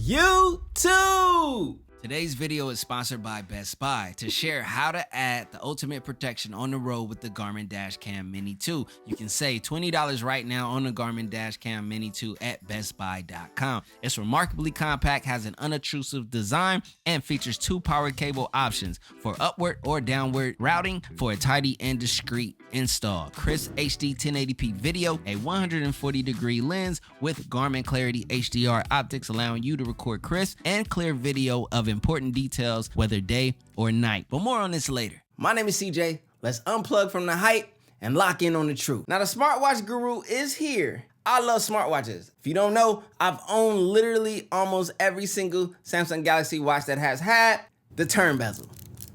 YouTube! Today's video is sponsored by Best Buy to share how to add the ultimate protection on the road with the Garmin Dashcam Mini 2. You can save $20 right now on the Garmin Dashcam Mini 2 at bestbuy.com. It's remarkably compact, has an unobtrusive design, and features 2 power cable options for upward or downward routing for a tidy and discreet install. Crisp HD 1080p video, a 140-degree lens with Garmin Clarity HDR optics allowing you to record crisp and clear video of important details, whether day or night. But more on this later. My name is CJ. Let's unplug from the hype and lock in on the truth. Now, the smartwatch guru is here. I love smartwatches. If you don't know, I've owned literally almost every single Samsung Galaxy watch that has had the turn bezel.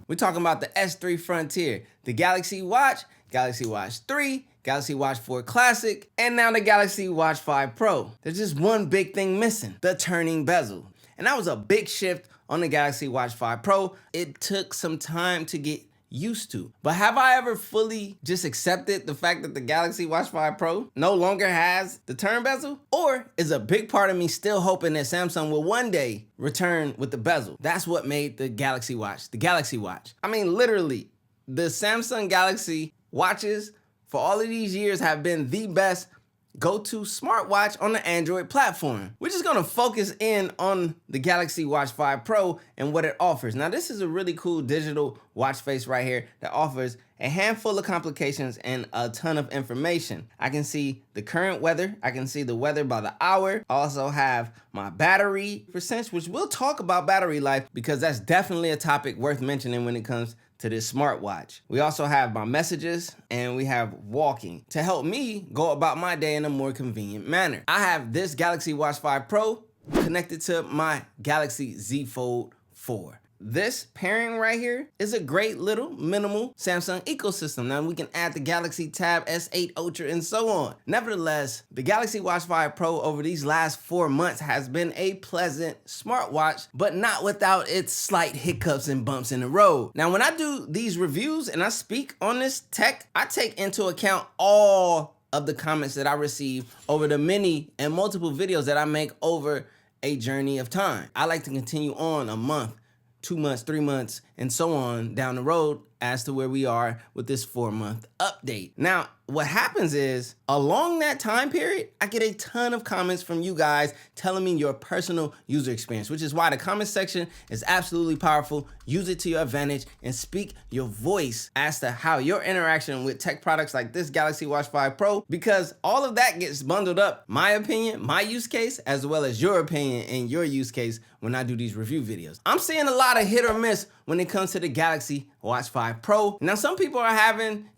We're talking about the S3 Frontier, the Galaxy Watch, Galaxy Watch 3, Galaxy Watch 4 Classic, and now the Galaxy Watch 5 Pro. There's just one big thing missing, the turning bezel. And that was a big shift on the Galaxy Watch 5 Pro. It took some time to get used to. But have I ever fully just accepted the fact that the Galaxy Watch 5 Pro no longer has the turn bezel? Or is a big part of me still hoping that Samsung will one day return with the bezel? That's what made the Galaxy Watch, the Galaxy Watch. I mean, literally, the Samsung Galaxy watches for all of these years have been the best go-to smartwatch on the Android platform. We're just gonna focus in on the Galaxy Watch 5 Pro and what it offers. Now, this is a really cool digital watch face right here that offers a handful of complications and a ton of information. I can see the current weather. I can see the weather by the hour. I also have my battery percentage, which we'll talk about battery life because that's definitely a topic worth mentioning when it comes to this smartwatch. We also have my messages and we have walking to help me go about my day in a more convenient manner. I have this Galaxy Watch 5 Pro connected to my Galaxy Z Fold 4. This pairing right here is a great little minimal Samsung ecosystem. Now we can add the Galaxy Tab S8 Ultra and so on. Nevertheless, the Galaxy Watch 5 Pro over these last 4 months has been a pleasant smartwatch, but not without its slight hiccups and bumps in the road. Now, when I do these reviews and I speak on this tech, I take into account all of the comments that I receive over the many and multiple videos that I make over a journey of time. I like to continue on a month, 2 months, 3 months, and so on down the road as to where we are with this 4-month update. Now, what happens is, along that time period, I get a ton of comments from you guys telling me your personal user experience, which is why the comment section is absolutely powerful. Use it to your advantage and speak your voice as to how your interaction with tech products like this Galaxy Watch 5 Pro, because all of that gets bundled up. My opinion, my use case, as well as your opinion and your use case when I do these review videos. I'm seeing a lot of hit or miss when it comes to the Galaxy Watch 5 Pro. Now, some people are having,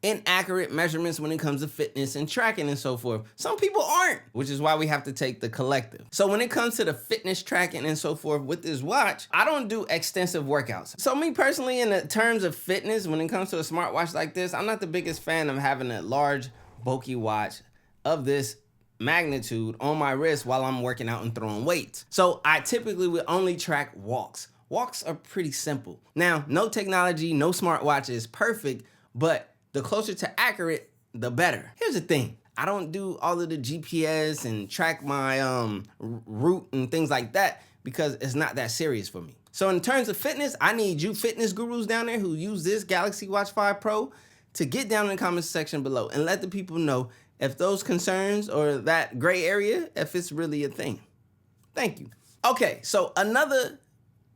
inaccurate measurements when it comes to fitness and tracking and so forth. Some people aren't, which is why we have to take the collective. So when it comes to the fitness tracking and so forth with this watch, I don't do extensive workouts. So me personally, in the terms of fitness, when it comes to a smartwatch like this, I'm not the biggest fan of having a large, bulky watch of this magnitude on my wrist while I'm working out and throwing weights. So I typically would only track walks. Walks are pretty simple. Now, no technology, no smartwatch is perfect, but the closer to accurate, the better. Here's the thing. I don't do all of the GPS and track my route and things like that because it's not that serious for me. So in terms of fitness, I need you fitness gurus down there who use this Galaxy Watch 5 Pro to get down in the comments section below and let the people know if those concerns or that gray area, if it's really a thing. Thank you. Okay, so another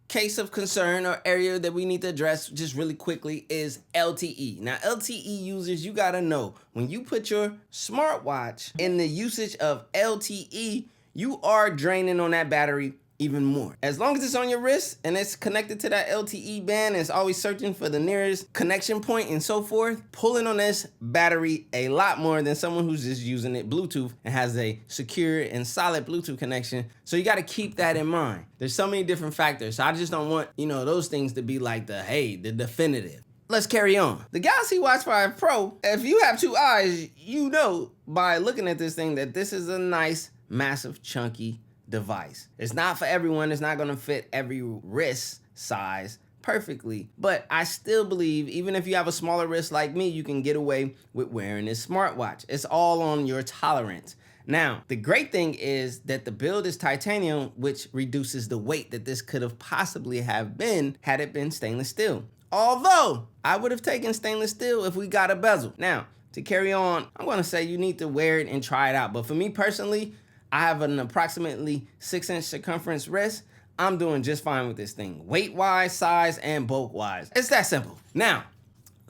case of concern or area that we need to address just really quickly is LTE. Now, LTE users, you gotta know, when you put your smartwatch in the usage of LTE, you are draining on that battery even more. As long as it's on your wrist and it's connected to that LTE band and it's always searching for the nearest connection point and so forth, pulling on this battery a lot more than someone who's just using it Bluetooth and has a secure and solid Bluetooth connection. So you gotta keep that in mind. There's so many different factors. So I just don't want, those things to be like the definitive. Let's carry on. The Galaxy Watch 5 Pro, if you have 2 eyes, you know by looking at this thing that this is a nice, massive, chunky device. It's not for everyone. It's not gonna fit every wrist size perfectly. But I still believe even if you have a smaller wrist like me, you can get away with wearing this smartwatch. It's all on your tolerance. Now, the great thing is that the build is titanium, which reduces the weight that this could have possibly have been had it been stainless steel. Although, I would have taken stainless steel if we got a bezel. Now, to carry on, I'm gonna say you need to wear it and try it out. But for me personally, I have an approximately 6-inch circumference wrist. I'm doing just fine with this thing, weight-wise, size, and bulk-wise. It's that simple. Now,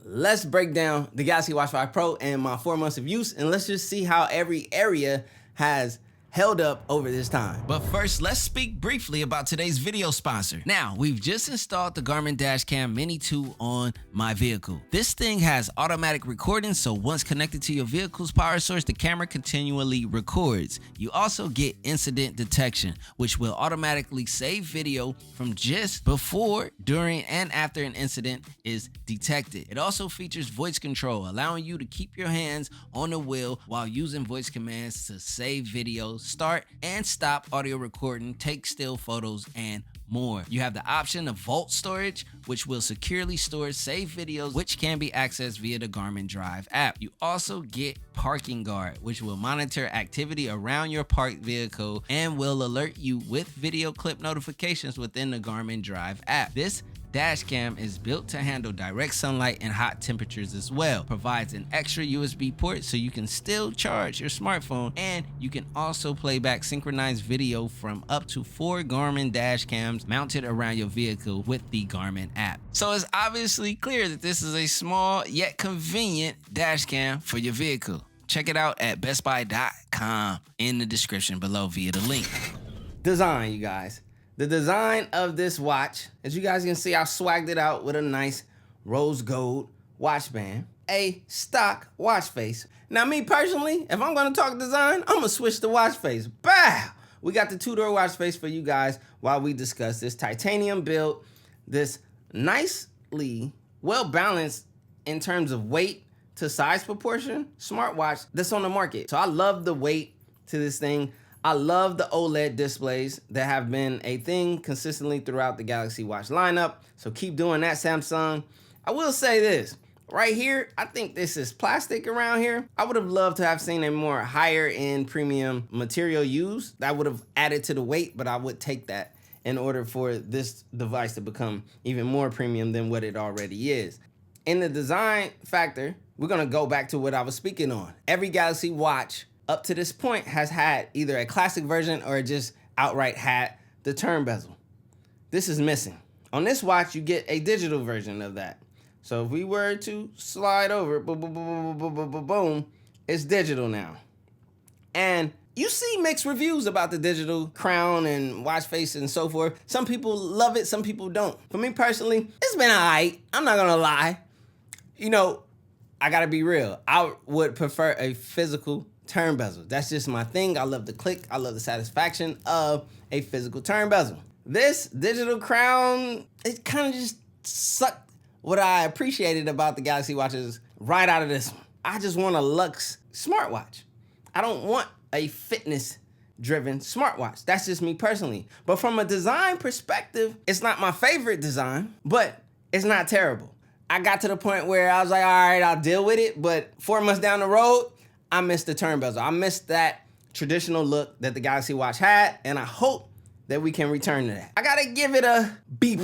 let's break down the Galaxy Watch 5 Pro and my 4 months of use, and let's just see how every area has held up over this time. But first, let's speak briefly about today's video sponsor. Now, we've just installed the Garmin Dashcam Mini 2 on my vehicle. This thing has automatic recording, so once connected to your vehicle's power source, the camera continually records. You also get incident detection, which will automatically save video from just before, during, and after an incident is detected. It also features voice control, allowing you to keep your hands on the wheel while using voice commands to save videos, start and stop audio recording, take still photos, and more. You have the option of Vault storage, which will securely store saved videos, which can be accessed via the Garmin Drive app. You also get Parking Guard, which will monitor activity around your parked vehicle and will alert you with video clip notifications within the Garmin Drive app. This dash cam is built to handle direct sunlight and hot temperatures as well. Provides an extra USB port so you can still charge your smartphone, and you can also play back synchronized video from up to 4 Garmin dash cams mounted around your vehicle with the Garmin app. So it's obviously clear that this is a small yet convenient dash cam for your vehicle. Check it out at bestbuy.com in the description below via the link. Design, you guys. The design of this watch, as you guys can see, I swagged it out with a nice rose gold watch band, a stock watch face. Now, me personally, if I'm gonna talk design, I'm gonna switch the watch face. Bow! We got the two-door watch face for you guys while we discuss this titanium build, this nicely well-balanced in terms of weight to size proportion smartwatch that's on the market. So I love the weight to this thing. I love the OLED displays that have been a thing consistently throughout the Galaxy Watch lineup. So keep doing that, Samsung. I will say this, right here, I think this is plastic around here. I would have loved to have seen a more higher end premium material used. That would have added to the weight, but I would take that in order for this device to become even more premium than what it already is. In the design factor, we're gonna go back to what I was speaking on. Every Galaxy Watch up to this point has had either a classic version or just outright had the turn bezel. This is missing. On this watch, you get a digital version of that. So if we were to slide over, boom, boom, boom, boom, boom, boom, boom, it's digital now. And you see mixed reviews about the digital crown and watch face and so forth. Some people love it, some people don't. For me personally, it's been all right. I'm not gonna lie. You know, I gotta be real. I would prefer a physical turn bezel. That's just my thing. I love the click. I love the satisfaction of a physical turn bezel. This digital crown, it kind of just sucked what I appreciated about the Galaxy Watches right out of this one. I just want a luxe smartwatch. I don't want a fitness-driven smartwatch. That's just me personally. But from a design perspective, it's not my favorite design, but it's not terrible. I got to the point where I was like, all right, I'll deal with it. But 4 months down the road, I missed the turn bezel. I missed that traditional look that the Galaxy Watch had, and I hope that we can return to that. I gotta give it a B+.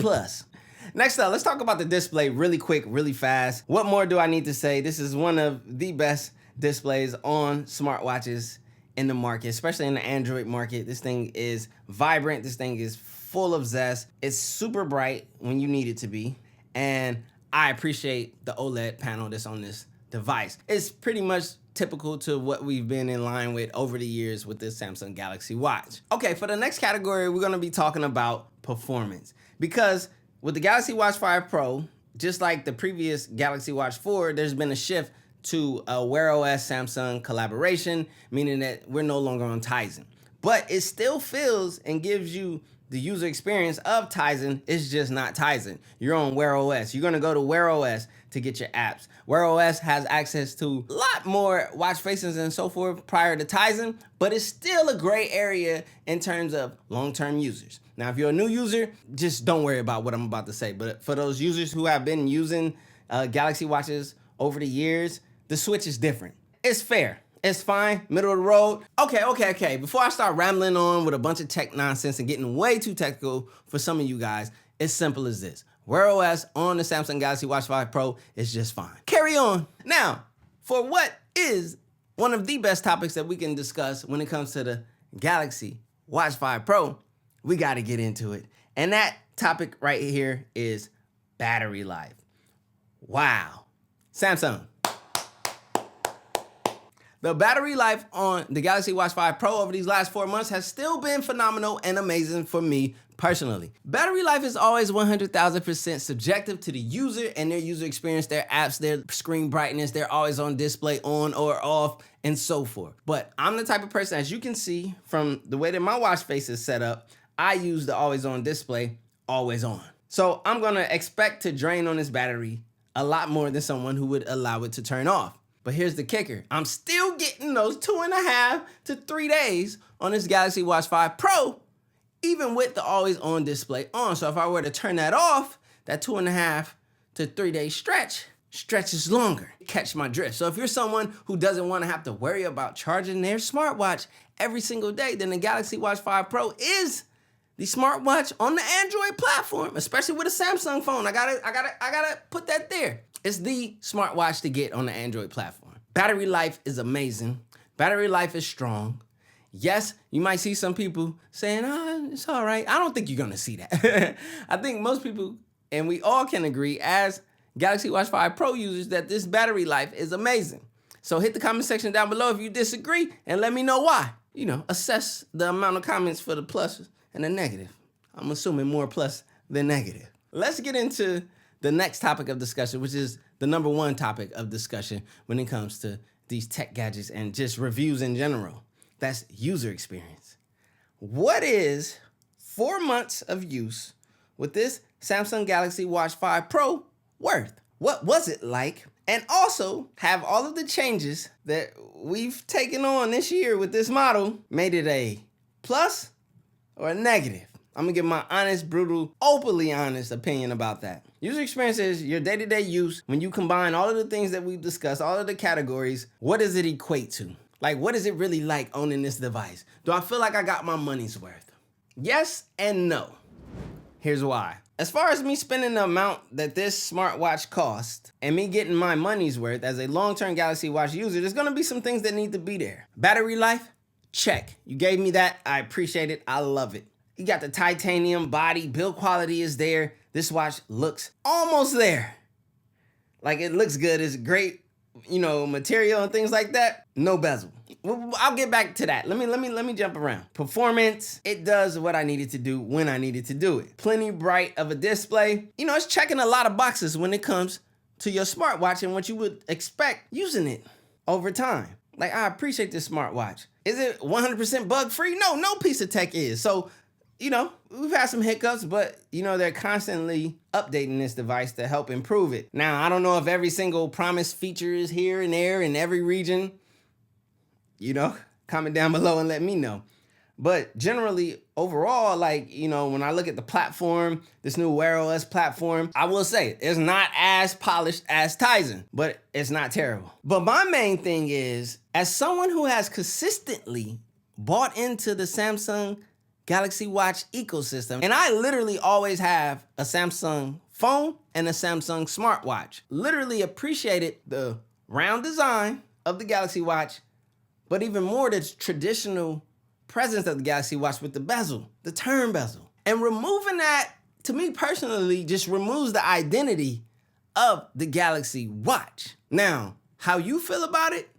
Next up, let's talk about the display really quick, really fast. What more do I need to say? This is one of the best displays on smartwatches in the market, especially in the Android market. This thing is vibrant. This thing is full of zest. It's super bright when you need it to be, and I appreciate the OLED panel that's on this device. It's pretty much typical to what we've been in line with over the years with this Samsung Galaxy Watch. Okay, for the next category, we're gonna be talking about performance. Because with the Galaxy Watch 5 Pro, just like the previous Galaxy Watch 4, there's been a shift to a Wear OS Samsung collaboration, meaning that we're no longer on Tizen. But it still feels and gives you the user experience of Tizen is just not Tizen. You're on Wear OS. You're gonna go to Wear OS to get your apps. Wear OS has access to a lot more watch faces and so forth prior to Tizen, but it's still a gray area in terms of long-term users. Now, if you're a new user, just don't worry about what I'm about to say. But for those users who have been using Galaxy Watches over the years, the switch is different. It's fair. It's fine, middle of the road. Okay. Before I start rambling on with a bunch of tech nonsense and getting way too technical for some of you guys, it's simple as this. Wear OS on the Samsung Galaxy Watch 5 Pro is just fine. Carry on. Now, for what is one of the best topics that we can discuss when it comes to the Galaxy Watch 5 Pro, we got to get into it. And that topic right here is battery life. Wow. Samsung. The battery life on the Galaxy Watch 5 Pro over these last 4 months has still been phenomenal and amazing for me personally. Battery life is always 100,000% subjective to the user and their user experience, their apps, their screen brightness, their always on display on or off, and so forth. But I'm the type of person, as you can see from the way that my watch face is set up, I use the always on display, always on. So I'm gonna expect to drain on this battery a lot more than someone who would allow it to turn off. But here's the kicker. I'm still getting those 2.5 to 3 days on this Galaxy Watch 5 Pro, even with the always on display on. So if I were to turn that off, that 2.5 to 3 day stretches longer. Catch my drift. So if you're someone who doesn't want to have to worry about charging their smartwatch every single day, then the Galaxy Watch 5 Pro is the smartwatch on the Android platform, especially with a Samsung phone. I gotta put that there. It's the smartwatch to get on the Android platform. Battery life is amazing. Battery life is strong. Yes, you might see some people saying, it's all right. I don't think you're gonna see that. I think most people, and we all can agree as Galaxy Watch 5 Pro users, that this battery life is amazing. So hit the comment section down below if you disagree and let me know why. You know, assess the amount of comments for the pluses and the negative. I'm assuming more plus than negative. Let's get into the next topic of discussion, which is the number one topic of discussion when it comes to these tech gadgets and just reviews in general. That's user experience. What is 4 months of use with this Samsung Galaxy Watch 5 Pro worth? What was it like? And also, have all of the changes that we've taken on this year with this model made it a plus or a negative? I'm gonna give my honest, brutal, openly honest opinion about that. User experience is your day-to-day use. When you combine all of the things that we've discussed, all of the categories, what does it equate to? Like, what is it really like owning this device? Do I feel like I got my money's worth? Yes and no. Here's why. As far as me spending the amount that this smartwatch cost and me getting my money's worth as a long-term Galaxy Watch user, there's gonna be some things that need to be there. Battery life, check. You gave me that, I appreciate it, I love it. You got the titanium body, build quality is there. This watch looks almost there. Like, it looks good, it's great, you know, material and things like that. No bezel. I'll get back to that. Let me jump around. Performance, it does what I needed to do when I needed to do it. Plenty bright of a display. You know, it's checking a lot of boxes when it comes to your smartwatch and what you would expect using it over time. Like, I appreciate this smartwatch. Is it 100% bug-free? No, no piece of tech is. So, you know, we've had some hiccups, but, you know, they're constantly updating this device to help improve it. Now, I don't know if every single promised feature is here and there in every region. You know, comment down below and let me know. But generally, overall, like, you know, when I look at the platform, this new Wear OS platform, I will say it's not as polished as Tizen, but it's not terrible. But my main thing is, as someone who has consistently bought into the Samsung Galaxy Watch ecosystem, and I literally always have a Samsung phone and a Samsung smartwatch, literally appreciated the round design of the Galaxy Watch, but even more the traditional presence of the Galaxy Watch with the bezel, the turn bezel. And removing that, to me personally, just removes the identity of the Galaxy Watch. Now, how you feel about it,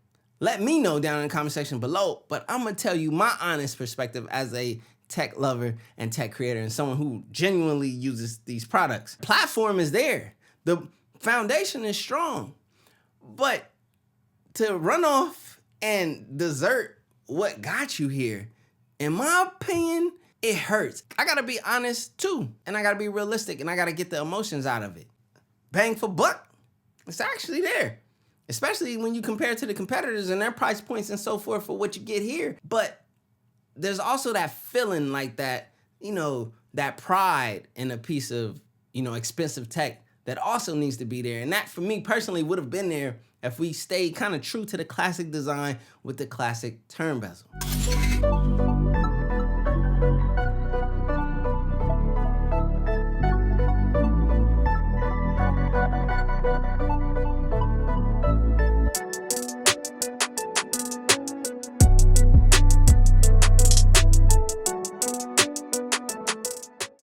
let me know down in the comment section below, but I'm gonna tell you my honest perspective as a tech lover and tech creator and someone who genuinely uses these products. Platform is there. The foundation is strong, but to run off and desert what got you here, in my opinion, it hurts. I gotta be honest too, and I gotta be realistic, and I gotta get the emotions out of it. Bang for buck, it's actually there. Especially when you compare to the competitors and their price points and so forth for what you get here. But there's also that feeling like that, that pride in a piece of, expensive tech that also needs to be there. And that for me personally would have been there if we stayed kind of true to the classic design with the classic turn bezel.